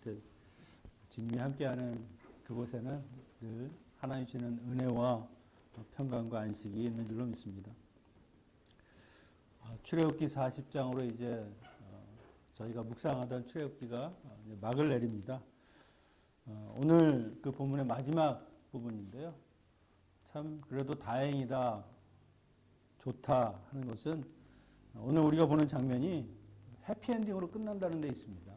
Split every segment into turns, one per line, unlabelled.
때 주님이 함께하는 그곳에는 늘 하나님 주시는 은혜와 평강과 안식이 있는 줄로 믿습니다. 출애굽기 40장으로 이제 저희가 묵상하던 출애굽기가 막을 내립니다. 오늘 그 본문의 마지막 부분인데요. 참 그래도 다행이다, 좋다 하는 것은 오늘 우리가 보는 장면이 해피엔딩으로 끝난다는 데 있습니다.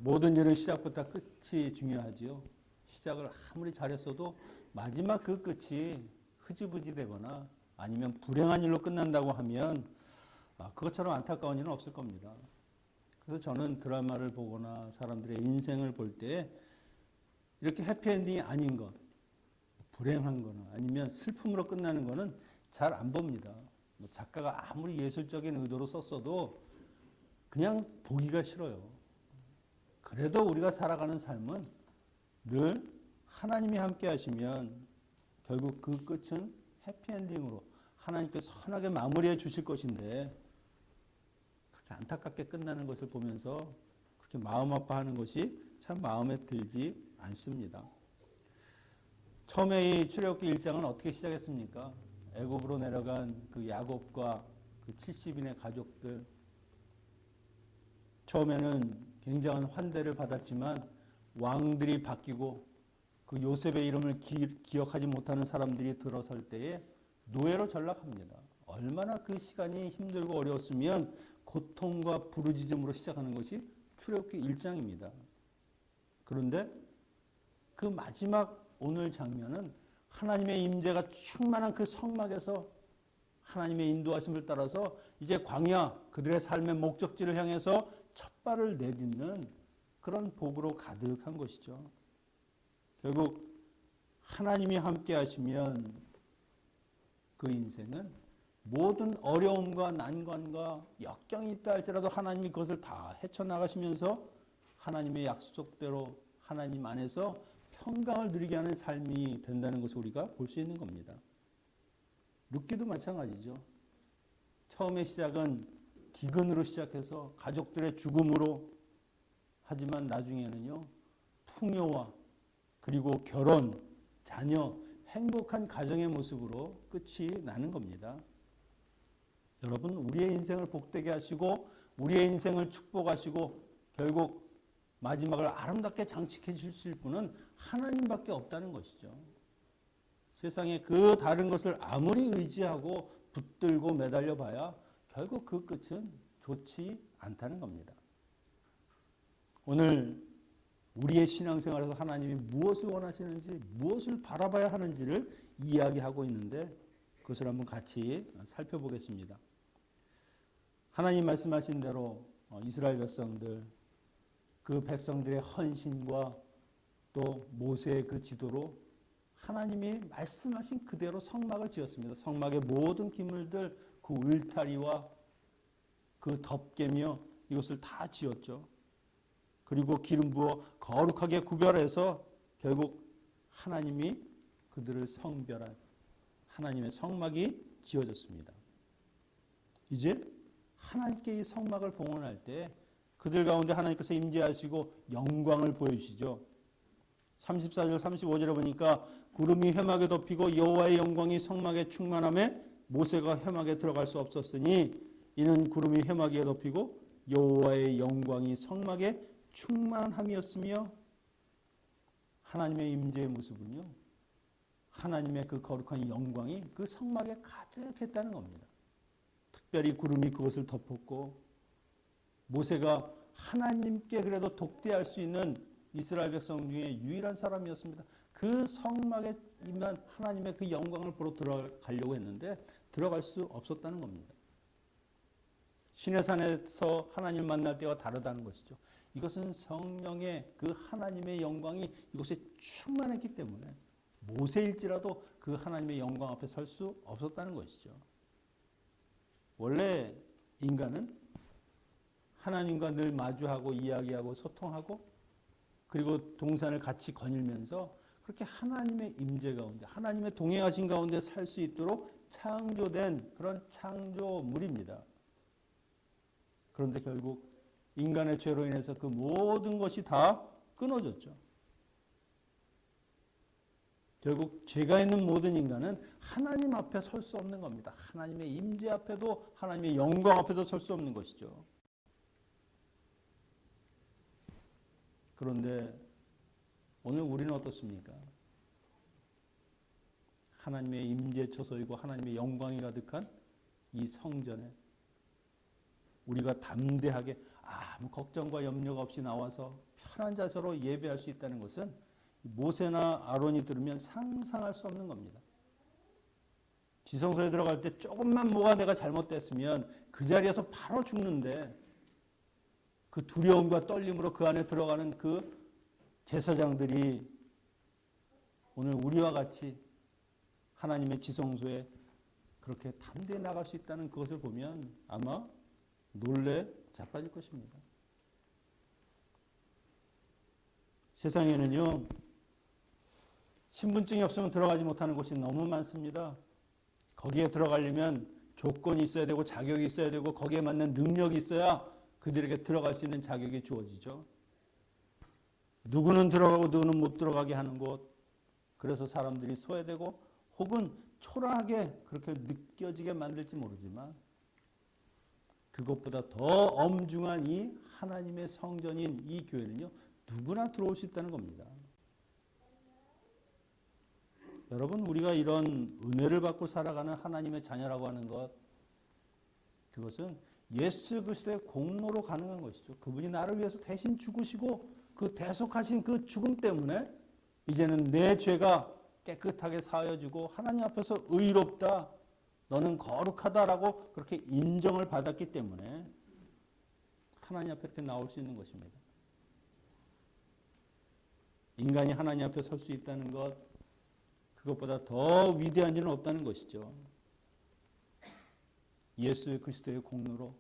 모든 일은 시작부터 끝이 중요하지요. 시작을 아무리 잘했어도 마지막 그 끝이 흐지부지 되거나 아니면 불행한 일로 끝난다고 하면 그것처럼 안타까운 일은 없을 겁니다. 그래서 저는 드라마를 보거나 사람들의 인생을 볼 때 이렇게 해피엔딩이 아닌 것, 불행한 거나 아니면 슬픔으로 끝나는 거는 잘 안 봅니다. 작가가 아무리 예술적인 의도로 썼어도 그냥 보기가 싫어요. 그래도 우리가 살아가는 삶은 늘 하나님이 함께 하시면 결국 그 끝은 해피엔딩으로 하나님께서 선하게 마무리해 주실 것인데 그렇게 안타깝게 끝나는 것을 보면서 그렇게 마음 아파하는 것이 참 마음에 들지 않습니다. 처음에 이 출애굽기 1장은 어떻게 시작했습니까? 애굽으로 내려간 그 야곱과 그 70인의 가족들, 처음에는 굉장한 환대를 받았지만 왕들이 바뀌고 그 요셉의 이름을 기억하지 못하는 사람들이 들어설 때에 노예로 전락합니다. 얼마나 그 시간이 힘들고 어려웠으면 고통과 부르짖음으로 시작하는 것이 출애굽기 1장입니다. 그런데 그 마지막 오늘 장면은 하나님의 임재가 충만한 그 성막에서 하나님의 인도하심을 따라서 이제 광야, 그들의 삶의 목적지를 향해서 첫 발을 내딛는 그런 복으로 가득한 것이죠. 결국 하나님이 함께 하시면 그 인생은 모든 어려움과 난관과 역경이 있다 할지라도 하나님이 그것을 다 헤쳐나가시면서 하나님의 약속대로 하나님 안에서 평강을 누리게 하는 삶이 된다는 것을 우리가 볼 수 있는 겁니다. 룻기도 마찬가지죠. 처음의 시작은 기근으로 시작해서 가족들의 죽음으로, 하지만 나중에는요 풍요와 그리고 결혼, 자녀, 행복한 가정의 모습으로 끝이 나는 겁니다. 여러분, 우리의 인생을 복되게 하시고 우리의 인생을 축복하시고 결국 마지막을 아름답게 장식해 주실 분은 하나님밖에 없다는 것이죠. 세상에 그 다른 것을 아무리 의지하고 붙들고 매달려 봐야 결국 그 끝은 좋지 않다는 겁니다. 오늘 우리의 신앙생활에서 하나님이 무엇을 원하시는지, 무엇을 바라봐야 하는지를 이야기하고 있는데 그것을 한번 같이 살펴보겠습니다. 하나님 말씀하신 대로 이스라엘 백성들, 그 백성들의 헌신과 또 모세의 그 지도로 하나님이 말씀하신 그대로 성막을 지었습니다. 성막의 모든 기물들, 그 울타리와 그 덮개며 이것을 다 지었죠. 그리고 기름 부어 거룩하게 구별해서 결국 하나님이 그들을 성별한 하나님의 성막이 지어졌습니다. 이제 하나님께 이 성막을 봉헌할 때 그들 가운데 하나님께서 임재하시고 영광을 보여주시죠. 34절 35절에 보니까 구름이 회막에 덮이고 여호와의 영광이 성막에 충만함에 모세가 회막에 들어갈 수 없었으니 이는 구름이 회막에 덮이고 여호와의 영광이 성막에 충만함이었으며, 하나님의 임재의 모습은요 하나님의 그 거룩한 영광이 그 성막에 가득했다는 겁니다. 특별히 구름이 그것을 덮었고 모세가 하나님께 그래도 독대할 수 있는 이스라엘 백성 중에 유일한 사람이었습니다. 그 성막에 임한 하나님의 그 영광을 보러 들어가려고 했는데 들어갈 수 없었다는 겁니다. 시내산에서 하나님을 만날 때와 다르다는 것이죠. 이것은 성령의 그 하나님의 영광이 이곳에 충만했기 때문에 모세일지라도 그 하나님의 영광 앞에 설 수 없었다는 것이죠. 원래 인간은 하나님과 늘 마주하고 이야기하고 소통하고 그리고 동산을 같이 거닐면서 그렇게 하나님의 임재 가운데 하나님의 동행하신 가운데 살 수 있도록 창조된 그런 창조물입니다. 그런데 결국 인간의 죄로 인해서 그 모든 것이 다 끊어졌죠. 결국 죄가 있는 모든 인간은 하나님 앞에 설 수 없는 겁니다. 하나님의 임재 앞에도 하나님의 영광 앞에도 설 수 없는 것이죠. 그런데 오늘 우리는 어떻습니까? 하나님의 임재 처소이고 하나님의 영광이 가득한 이 성전에 우리가 담대하게 아무 걱정과 염려가 없이 나와서 편한 자세로 예배할 수 있다는 것은 모세나 아론이 들으면 상상할 수 없는 겁니다. 지성소에 들어갈 때 조금만 뭐가 내가 잘못됐으면 그 자리에서 바로 죽는데 그 두려움과 떨림으로 그 안에 들어가는 그 제사장들이 오늘 우리와 같이 하나님의 지성소에 그렇게 담대히 나갈 수 있다는 그것을 보면 아마 놀래 자빠질 것입니다. 세상에는요, 신분증이 없으면 들어가지 못하는 곳이 너무 많습니다. 거기에 들어가려면 조건이 있어야 되고 자격이 있어야 되고 거기에 맞는 능력이 있어야 그들에게 들어갈 수 있는 자격이 주어지죠. 누구는 들어가고 누구는 못 들어가게 하는 곳, 그래서 사람들이 소외되고 혹은 초라하게 그렇게 느껴지게 만들지 모르지만 그것보다 더 엄중한 이 하나님의 성전인 이 교회는요, 누구나 들어올 수 있다는 겁니다. 여러분, 우리가 이런 은혜를 받고 살아가는 하나님의 자녀라고 하는 것, 그것은 예수 그리스도의 공로로 가능한 것이죠. 그분이 나를 위해서 대신 죽으시고 그 대속하신 그 죽음 때문에 이제는 내 죄가 깨끗하게 사여지고 하나님 앞에서 의롭다, 너는 거룩하다라고 그렇게 인정을 받았기 때문에 하나님 앞에 이렇게 나올 수 있는 것입니다. 인간이 하나님 앞에 설 수 있다는 것, 그것보다 더 위대한 일은 없다는 것이죠. 예수 그리스도의 공로로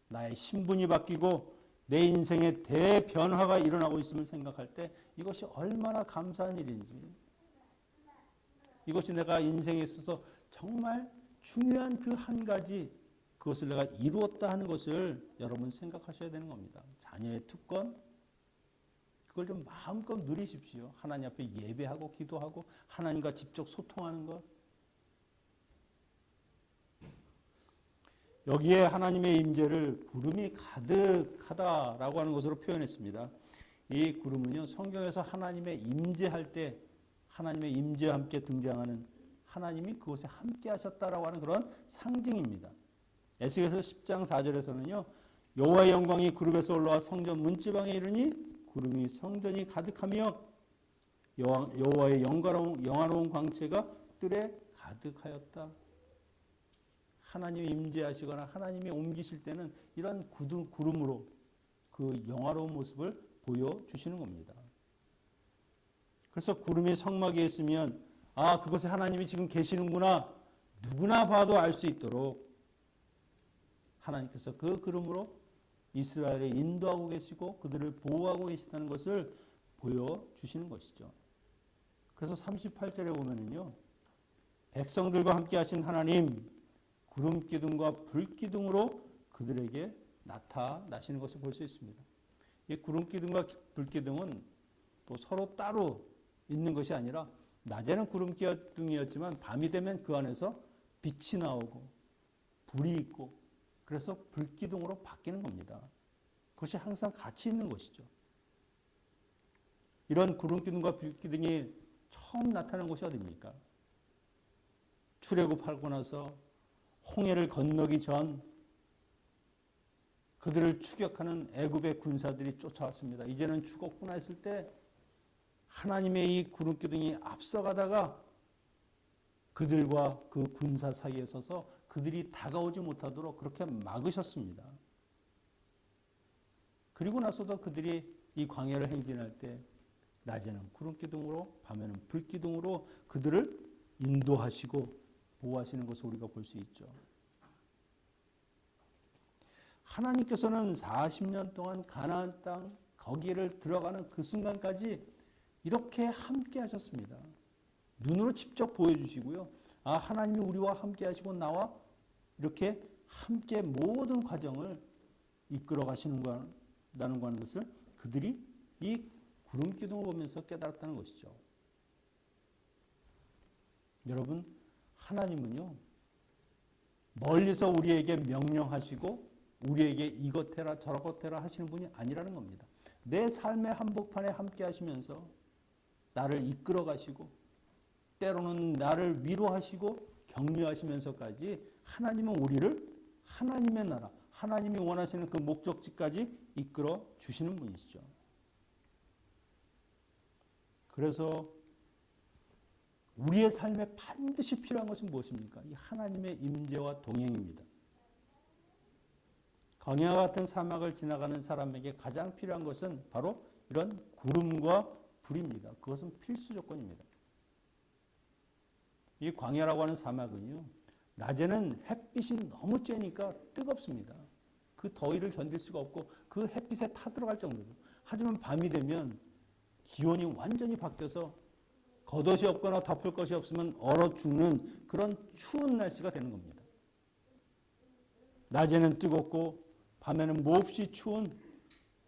나의 신분이 바뀌고 내 인생의 대변화가 일어나고 있음을 생각할 때 이것이 얼마나 감사한 일인지, 이것이 내가 인생에 있어서 정말 중요한 그 한 가지, 그것을 내가 이루었다 하는 것을 여러분 생각하셔야 되는 겁니다. 자녀의 특권, 그걸 좀 마음껏 누리십시오. 하나님 앞에 예배하고 기도하고 하나님과 직접 소통하는 것. 여기에 하나님의 임재를 구름이 가득하다라고 하는 것으로 표현했습니다. 이 구름은요, 성경에서 하나님의 임재할 때 하나님의 임재와 함께 등장하는 하나님이 그곳에 함께 하셨다라고 하는 그런 상징입니다. 에스겔서 10장 4절에서는요. 여호와의 영광이 구름에서 올라와 성전 문지방에 이르니 구름이 성전이 가득하며 여호와의 영화로운 광채가 뜰에 가득하였다. 하나님이 임재하시거나 하나님이 옮기실 때는 이런 구름으로 그 영화로운 모습을 보여주시는 겁니다. 그래서 구름이 성막에 있으면 아, 그것에 하나님이 지금 계시는구나, 누구나 봐도 알 수 있도록 하나님께서 그 구름으로 이스라엘을 인도하고 계시고 그들을 보호하고 계시다는 것을 보여주시는 것이죠. 그래서 38절에 보면은요, 백성들과 함께 하신 하나님 구름기둥과 불기둥으로 그들에게 나타나시는 것을 볼 수 있습니다. 이 구름기둥과 불기둥은 또 서로 따로 있는 것이 아니라 낮에는 구름기둥이었지만 밤이 되면 그 안에서 빛이 나오고 불이 있고 그래서 불기둥으로 바뀌는 겁니다. 그것이 항상 같이 있는 것이죠. 이런 구름기둥과 불기둥이 처음 나타난 곳이 어디입니까? 출애굽하고 나서 홍해를 건너기 전 그들을 추격하는 애굽의 군사들이 쫓아왔습니다. 이제는 죽었구나 했을 때 하나님의 이 구름기둥이 앞서가다가 그들과 그 군사 사이에 서서 그들이 다가오지 못하도록 그렇게 막으셨습니다. 그리고 나서도 그들이 이 광야를 행진할 때 낮에는 구름기둥으로 밤에는 불기둥으로 그들을 인도하시고 보호하시는 것을 우리가 볼 수 있죠. 하나님께서는 40년 동안 가나안 땅 거기를 들어가는 그 순간까지 이렇게 함께 하셨습니다. 눈으로 직접 보여주시고요. 아, 하나님이 우리와 함께 하시고 나와 이렇게 함께 모든 과정을 이끌어 가시는 건 하는 것을 그들이 이 구름 기둥을 보면서 깨달았다는 것이죠. 여러분, 하나님은요, 멀리서 우리에게 명령하시고 우리에게 이것 해라 저것 해라 하시는 분이 아니라는 겁니다. 내 삶의 한복판에 함께 하시면서 나를 이끌어 가시고 때로는 나를 위로하시고 격려하시면서까지 하나님은 우리를 하나님의 나라, 하나님이 원하시는 그 목적지까지 이끌어 주시는 분이시죠. 그래서 우리의 삶에 반드시 필요한 것은 무엇입니까? 이 하나님의 임재와 동행입니다. 광야 같은 사막을 지나가는 사람에게 가장 필요한 것은 바로 이런 구름과 불입니다. 그것은 필수 조건입니다. 이 광야라고 하는 사막은요, 낮에는 햇빛이 너무 쬐니까 뜨겁습니다. 그 더위를 견딜 수가 없고 그 햇빛에 타들어갈 정도로. 하지만 밤이 되면 기온이 완전히 바뀌어서 겉옷이 없거나 덮을 것이 없으면 얼어 죽는 그런 추운 날씨가 되는 겁니다. 낮에는 뜨겁고 밤에는 몹시 추운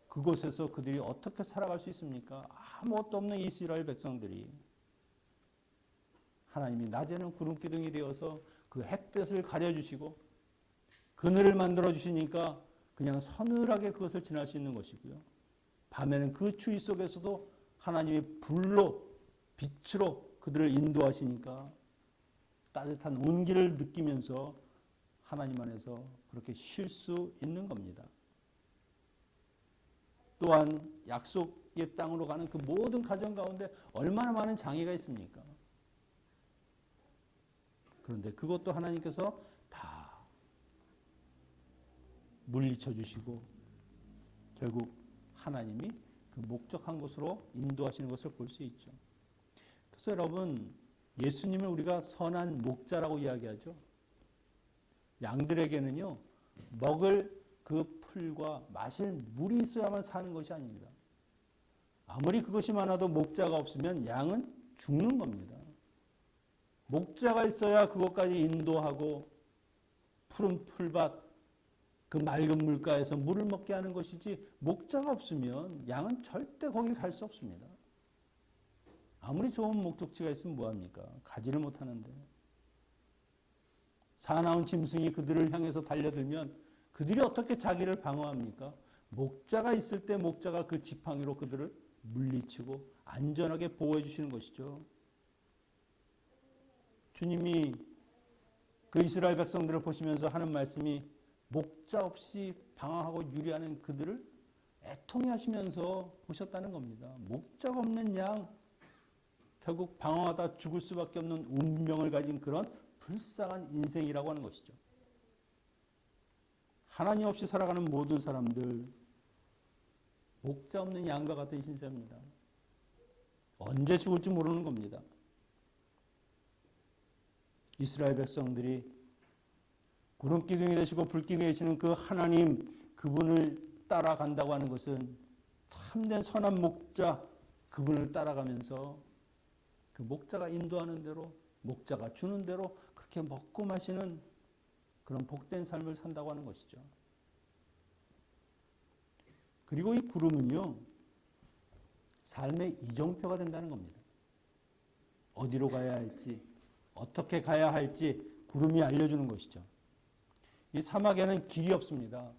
그곳에서 그들이 어떻게 살아갈 수 있습니까? 아무것도 없는 이스라엘 백성들이 하나님이 낮에는 구름 기둥이 되어서 그 햇볕을 가려주시고 그늘을 만들어 주시니까 그냥 서늘하게 그것을 지날 수 있는 것이고요. 밤에는 그 추위 속에서도 하나님이 불로 빛으로 그들을 인도하시니까 따뜻한 온기를 느끼면서 하나님 안에서 그렇게 쉴 수 있는 겁니다. 또한 약속의 땅으로 가는 그 모든 과정 가운데 얼마나 많은 장애가 있습니까? 그런데 그것도 하나님께서 다 물리쳐 주시고 결국 하나님이 그 목적한 곳으로 인도하시는 것을 볼 수 있죠. 그래서 여러분, 예수님을 우리가 선한 목자라고 이야기하죠. 양들에게는요, 먹을 그 풀과 마실 물이 있어야만 사는 것이 아닙니다. 아무리 그것이 많아도 목자가 없으면 양은 죽는 겁니다. 목자가 있어야 그것까지 인도하고 푸른 풀밭, 그 맑은 물가에서 물을 먹게 하는 것이지 목자가 없으면 양은 절대 거길 갈 수 없습니다. 아무리 좋은 목적지가 있으면 뭐합니까? 가지를 못하는데. 사나운 짐승이 그들을 향해서 달려들면 그들이 어떻게 자기를 방어합니까? 목자가 있을 때 목자가 그 지팡이로 그들을 물리치고 안전하게 보호해 주시는 것이죠. 주님이 그 이스라엘 백성들을 보시면서 하는 말씀이 목자 없이 방황하고 유리하는 그들을 애통해 하시면서 보셨다는 겁니다. 목자가 없는 양, 결국 방황하다 죽을 수밖에 없는 운명을 가진 그런 불쌍한 인생이라고 하는 것이죠. 하나님 없이 살아가는 모든 사람들, 목자 없는 양과 같은 신세입니다. 언제 죽을지 모르는 겁니다. 이스라엘 백성들이 구름 기둥이 되시고 불기둥이 되시는 그 하나님, 그분을 따라간다고 하는 것은 참된 선한 목자, 그분을 따라가면서 그 목자가 인도하는 대로, 목자가 주는 대로 그렇게 먹고 마시는 그런 복된 삶을 산다고 하는 것이죠. 그리고 이 구름은요, 삶의 이정표가 된다는 겁니다. 어디로 가야 할지, 어떻게 가야 할지 구름이 알려주는 것이죠. 이 사막에는 길이 없습니다.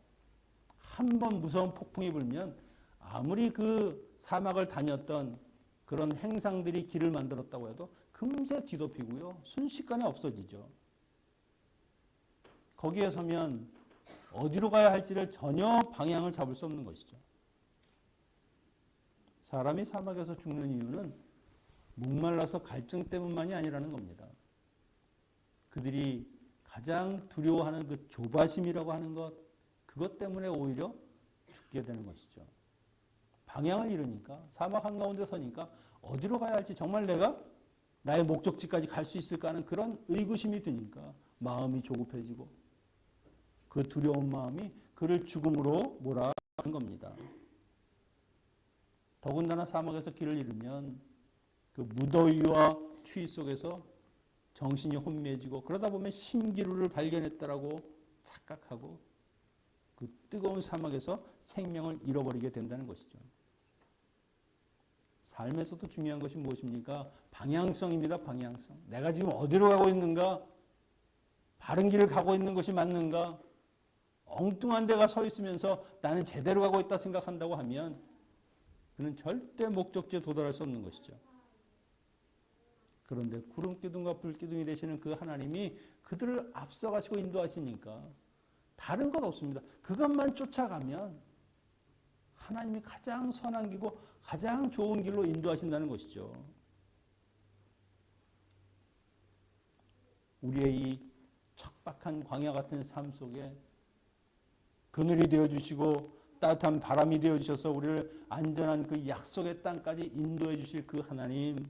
한 번 무서운 폭풍이 불면 아무리 그 사막을 다녔던 그런 행상들이 길을 만들었다고 해도 금세 뒤덮이고요. 순식간에 없어지죠. 거기에 서면 어디로 가야 할지를 전혀 방향을 잡을 수 없는 것이죠. 사람이 사막에서 죽는 이유는 목말라서 갈증 때문만이 아니라는 겁니다. 그들이 가장 두려워하는 그 조바심이라고 하는 것, 그것 때문에 오히려 죽게 되는 것이죠. 방향을 잃으니까, 사막 한가운데 서니까 어디로 가야 할지, 정말 내가 나의 목적지까지 갈 수 있을까 하는 그런 의구심이 드니까 마음이 조급해지고 그 두려운 마음이 그를 죽음으로 몰아가는 겁니다. 더군다나 사막에서 길을 잃으면 그 무더위와 추위 속에서 정신이 혼미해지고 그러다 보면 신기루를 발견했다라고 착각하고 그 뜨거운 사막에서 생명을 잃어버리게 된다는 것이죠. 삶에서도 중요한 것이 무엇입니까? 방향성입니다. 방향성. 내가 지금 어디로 가고 있는가? 바른 길을 가고 있는 것이 맞는가? 엉뚱한 데가 서 있으면서 나는 제대로 가고 있다 생각한다고 하면 그는 절대 목적지에 도달할 수 없는 것이죠. 그런데 구름기둥과 불기둥이 되시는 그 하나님이 그들을 앞서가시고 인도하시니까 다른 것 없습니다. 그것만 쫓아가면 하나님이 가장 선한 길고 가장 좋은 길로 인도하신다는 것이죠. 우리의 이 척박한 광야 같은 삶 속에 그늘이 되어주시고 따뜻한 바람이 되어주셔서 우리를 안전한 그 약속의 땅까지 인도해 주실 그 하나님,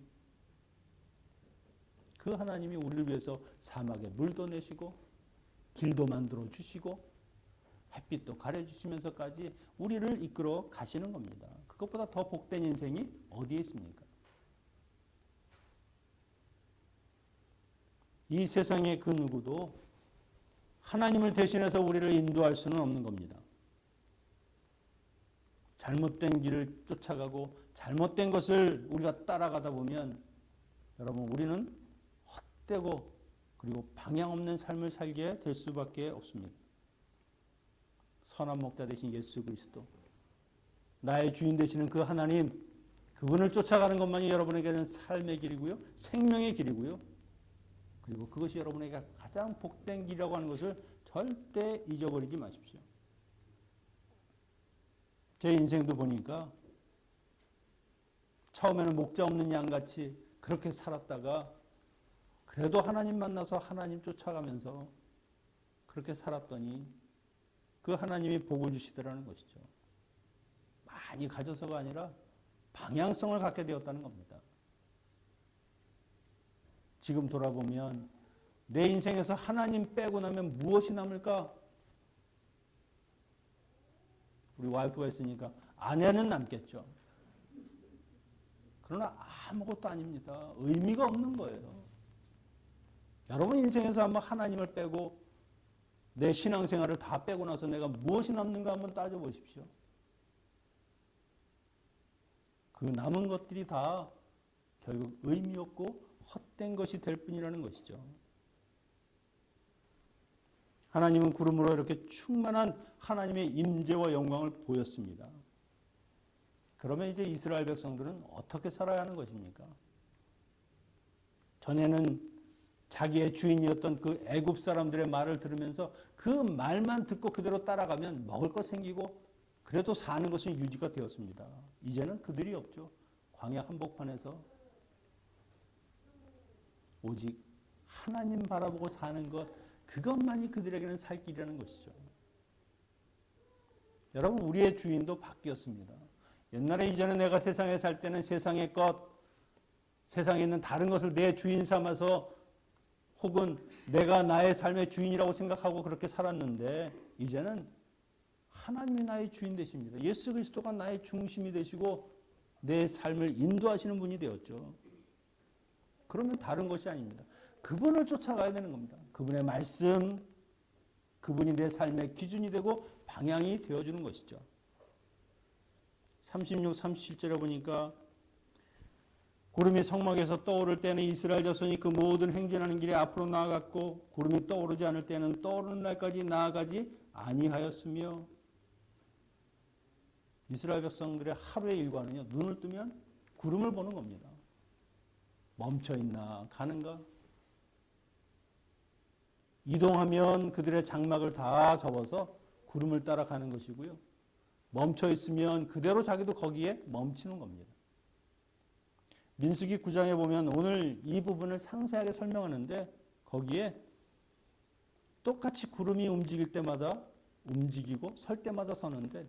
그 하나님이 우리를 위해서 사막에 물도 내시고 길도 만들어 주시고 햇빛도 가려주시면서까지 우리를 이끌어 가시는 겁니다. 그것보다 더 복된 인생이 어디에 있습니까? 이 세상의 그 누구도 하나님을 대신해서 우리를 인도할 수는 없는 겁니다. 잘못된 길을 쫓아가고 잘못된 것을 우리가 따라가다 보면 여러분 우리는 헛되고 그리고 방향 없는 삶을 살게 될 수밖에 없습니다. 선한 목자 되신 예수 그리스도, 나의 주인 되시는 그 하나님, 그분을 쫓아가는 것만이 여러분에게는 삶의 길이고요, 생명의 길이고요. 그리고 그것이 여러분에게 가장 복된 길이라고 하는 것을 절대 잊어버리지 마십시오. 제 인생도 보니까 처음에는 목자 없는 양같이 그렇게 살았다가 그래도 하나님 만나서 하나님 쫓아가면서 그렇게 살았더니 그 하나님이 복을 주시더라는 것이죠. 많이 가져서가 아니라 방향성을 갖게 되었다는 겁니다. 지금 돌아보면 내 인생에서 하나님 빼고 나면 무엇이 남을까? 우리 와이프가 있으니까 아내는 남겠죠. 그러나 아무것도 아닙니다. 의미가 없는 거예요. 여러분 인생에서 한번 하나님을 빼고 내 신앙생활을 다 빼고 나서 내가 무엇이 남는가 한번 따져보십시오. 그 남은 것들이 다 결국 의미 없고 헛된 것이 될 뿐이라는 것이죠. 하나님은 구름으로 이렇게 충만한 하나님의 임재와 영광을 보였습니다. 그러면 이제 이스라엘 백성들은 어떻게 살아야 하는 것입니까? 전에는 자기의 주인이었던 그 애굽 사람들의 말을 들으면서 그 말만 듣고 그대로 따라가면 먹을 것 생기고 그래도 사는 것은 유지가 되었습니다. 이제는 그들이 없죠. 광야 한복판에서 오직 하나님 바라보고 사는 것, 그것만이 그들에게는 살 길이라는 것이죠. 여러분 우리의 주인도 바뀌었습니다. 옛날에 이전에 내가 세상에 살 때는 세상의 것, 세상에 있는 다른 것을 내 주인 삼아서 혹은 내가 나의 삶의 주인이라고 생각하고 그렇게 살았는데 이제는 하나님이 나의 주인 되십니다. 예수 그리스도가 나의 중심이 되시고 내 삶을 인도하시는 분이 되었죠. 그러면 다른 것이 아닙니다. 그분을 쫓아가야 되는 겁니다. 그분의 말씀, 그분이 내 삶의 기준이 되고 방향이 되어주는 것이죠. 36, 37절에 보니까 구름이 성막에서 떠오를 때는 이스라엘 자손이 그 모든 행진하는 길에 앞으로 나아갔고 구름이 떠오르지 않을 때는 떠오르는 날까지 나아가지 아니하였으며 이스라엘 백성들의 하루의 일과는요. 눈을 뜨면 구름을 보는 겁니다. 멈춰있나 가는가? 이동하면 그들의 장막을 다 접어서 구름을 따라가는 것이고요. 멈춰있으면 그대로 자기도 거기에 멈추는 겁니다. 민수기 9장에 보면 오늘 이 부분을 상세하게 설명하는데 거기에 똑같이 구름이 움직일 때마다 움직이고 설 때마다 서는데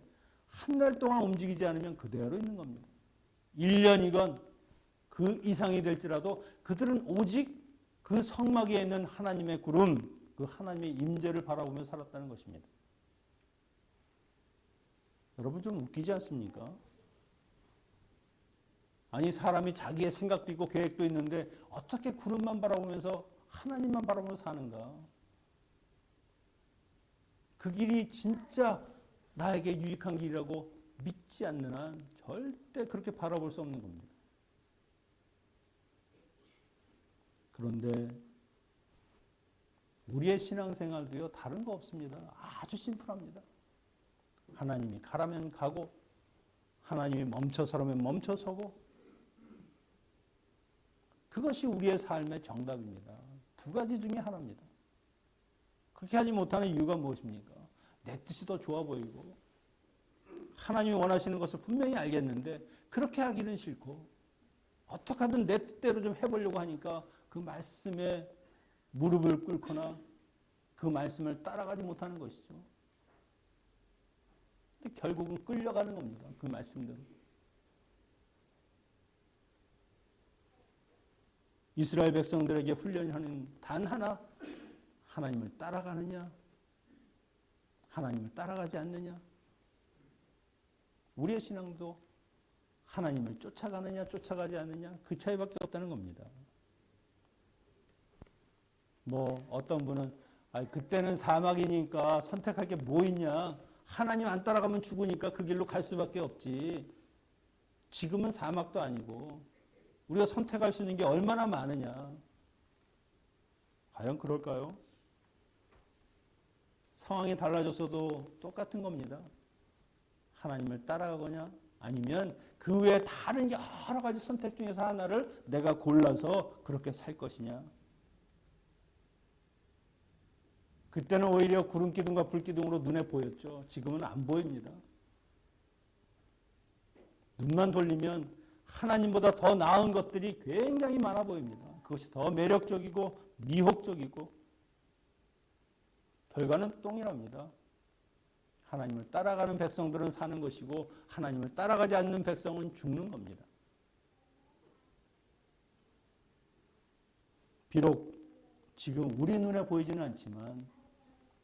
한 달 동안 움직이지 않으면 그대로 있는 겁니다. 1년이건 그 이상이 될지라도 그들은 오직 그 성막에 있는 하나님의 구름, 그 하나님의 임재를 바라보며 살았다는 것입니다. 여러분 좀 웃기지 않습니까? 아니 사람이 자기의 생각도 있고 계획도 있는데 어떻게 구름만 바라보면서 하나님만 바라보면서 사는가? 그 길이 진짜 나에게 유익한 길이라고 믿지 않는 한 절대 그렇게 바라볼 수 없는 겁니다. 그런데 우리의 신앙생활도요, 다른 거 없습니다. 아주 심플합니다. 하나님이 가라면 가고, 하나님이 멈춰서라면 멈춰서고, 그것이 우리의 삶의 정답입니다. 두 가지 중에 하나입니다. 그렇게 하지 못하는 이유가 무엇입니까? 내 뜻이 더 좋아 보이고, 하나님이 원하시는 것을 분명히 알겠는데 그렇게 하기는 싫고, 어떻게 하든 내 뜻대로 좀 해보려고 하니까 그 말씀에 무릎을 꿇거나 그 말씀을 따라가지 못하는 것이죠. 근데 결국은 끌려가는 겁니다. 그 말씀들은. 이스라엘 백성들에게 훈련하는 단 하나, 하나님을 따라가느냐, 하나님을 따라가지 않느냐. 우리의 신앙도 하나님을 쫓아가느냐, 쫓아가지 않느냐, 그 차이밖에 없다는 겁니다. 어떤 분은 그때는 사막이니까 선택할 게 뭐 있냐, 하나님 안 따라가면 죽으니까 그 길로 갈 수밖에 없지. 지금은 사막도 아니고 우리가 선택할 수 있는 게 얼마나 많으냐. 과연 그럴까요? 상황이 달라졌어도 똑같은 겁니다. 하나님을 따라가거냐, 아니면 그 외에 다른 여러 가지 선택 중에서 하나를 내가 골라서 그렇게 살 것이냐. 그때는 오히려 구름기둥과 불기둥으로 눈에 보였죠. 지금은 안 보입니다. 눈만 돌리면 하나님보다 더 나은 것들이 굉장히 많아 보입니다. 그것이 더 매력적이고 미혹적이고 결과는 똥이랍니다. 하나님을 따라가는 백성들은 사는 것이고 하나님을 따라가지 않는 백성은 죽는 겁니다. 비록 지금 우리 눈에 보이지는 않지만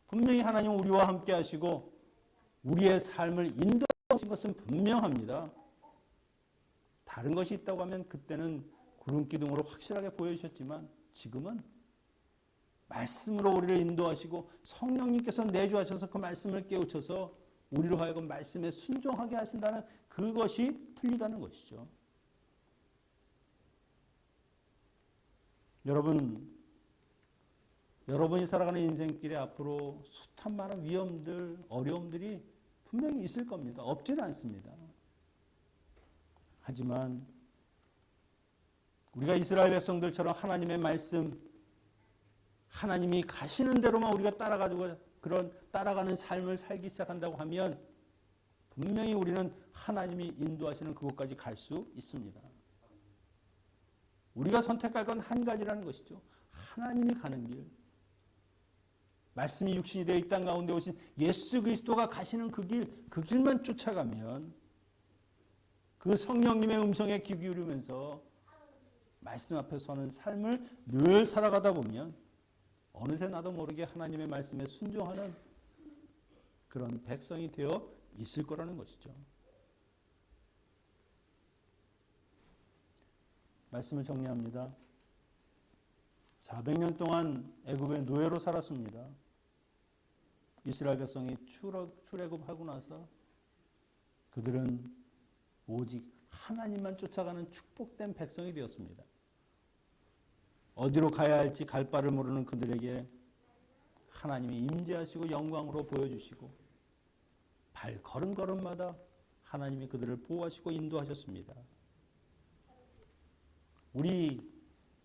분명히 하나님은 우리와 함께 하시고 우리의 삶을 인도하신 것은 분명합니다. 다른 것이 있다고 하면 그때는 구름기둥으로 확실하게 보여주셨지만 지금은 말씀으로 우리를 인도하시고 성령님께서 내주하셔서 그 말씀을 깨우쳐서 우리로 하여금 말씀에 순종하게 하신다는 그것이 틀리다는 것이죠. 여러분이 살아가는 인생길에 앞으로 숱한 많은 위험들, 어려움들이 분명히 있을 겁니다. 없지는 않습니다. 하지만 우리가 이스라엘 백성들처럼 하나님의 말씀, 하나님이 가시는 대로만 우리가 따라가는 삶을 살기 시작한다고 하면 분명히 우리는 하나님이 인도하시는 그곳까지 갈 수 있습니다. 우리가 선택할 건 한 가지라는 것이죠. 하나님이 가는 길. 말씀이 육신이 되어 이 땅 가운데 오신 예수 그리스도가 가시는 그 길만 쫓아가면 그 성령님의 음성에 귀 기울이면서 말씀 앞에 서는 삶을 늘 살아가다 보면 어느새 나도 모르게 하나님의 말씀에 순종하는 그런 백성이 되어 있을 거라는 것이죠. 말씀을 정리합니다. 400년 동안 애굽의 노예로 살았습니다. 이스라엘 백성이 출애굽하고 나서 그들은 오직 하나님만 쫓아가는 축복된 백성이 되었습니다. 어디로 가야 할지 갈 바를 모르는 그들에게 하나님이 임재하시고 영광으로 보여주시고 걸음걸음마다 하나님이 그들을 보호하시고 인도하셨습니다. 우리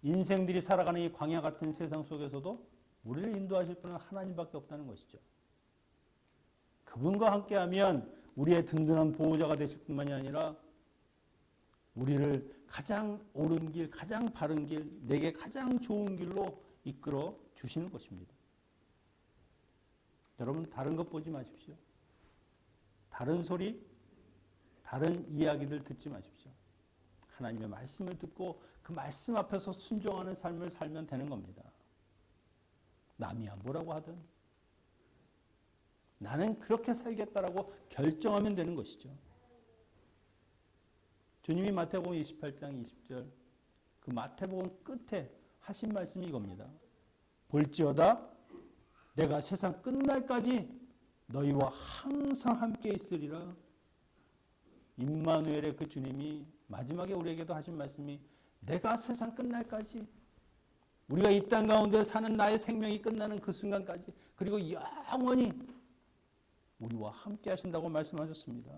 인생들이 살아가는 이 광야 같은 세상 속에서도 우리를 인도하실 분은 하나님밖에 없다는 것이죠. 그분과 함께하면 우리의 든든한 보호자가 되실 뿐만이 아니라 우리를 가장 옳은 길, 가장 바른 길, 내게 가장 좋은 길로 이끌어 주시는 것입니다. 여러분 다른 것 보지 마십시오. 다른 소리, 다른 이야기들 듣지 마십시오. 하나님의 말씀을 듣고 그 말씀 앞에서 순종하는 삶을 살면 되는 겁니다. 남이야 뭐라고 하든 나는 그렇게 살겠다라고 결정하면 되는 것이죠. 주님이 마태복음 28장 20절 그 마태복음 끝에 하신 말씀이 이겁니다. 볼지어다 내가 세상 끝날까지 너희와 항상 함께 있으리라. 임마누엘의 그 주님이 마지막에 우리에게도 하신 말씀이 내가 세상 끝날까지, 우리가 이 땅 가운데 사는 나의 생명이 끝나는 그 순간까지, 그리고 영원히 우리와 함께 하신다고 말씀하셨습니다.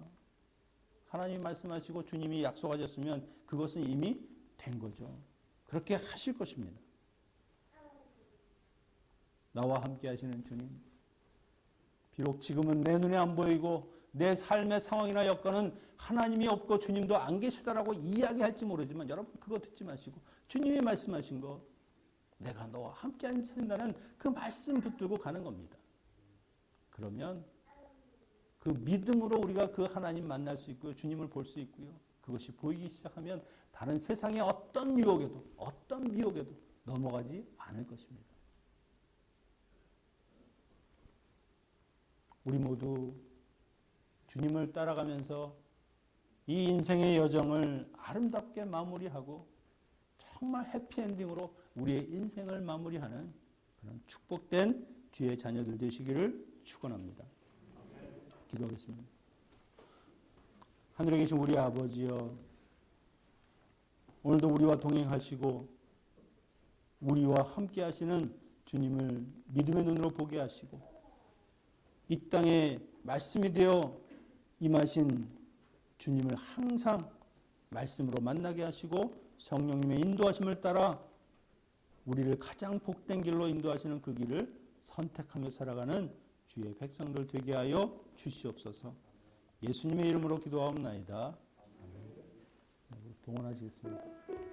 하나님이 말씀하시고 주님이 약속하셨으면 그것은 이미 된 거죠. 그렇게 하실 것입니다. 나와 함께 하시는 주님, 비록 지금은 내 눈에 안 보이고 내 삶의 상황이나 여건은 하나님이 없고 주님도 안 계시다라고 이야기할지 모르지만 여러분 그거 듣지 마시고 주님이 말씀하신 거, 내가 너와 함께 하신다는 그 말씀 붙들고 가는 겁니다. 그러면 그 믿음으로 우리가 그 하나님 만날 수 있고요. 주님을 볼 수 있고요. 그것이 보이기 시작하면 다른 세상의 어떤 유혹에도 어떤 미혹에도 넘어가지 않을 것입니다. 우리 모두 주님을 따라가면서 이 인생의 여정을 아름답게 마무리하고 정말 해피엔딩으로 우리의 인생을 마무리하는 그런 축복된 주의 자녀들 되시기를 축원합니다. 기도하겠습니다. 하늘에 계신 우리 아버지여, 오늘도 우리와 동행하시고 우리와 함께 하시는 주님을 믿음의 눈으로 보게 하시고 이 땅에 말씀이 되어 임하신 주님을 항상 말씀으로 만나게 하시고 성령님의 인도하심을 따라 우리를 가장 복된 길로 인도하시는 그 길을 선택하며 살아가는 주의 백성들 되게 하여 주시옵소서. 예수님의 이름으로 기도하옵나이다. 동원하시겠습니다.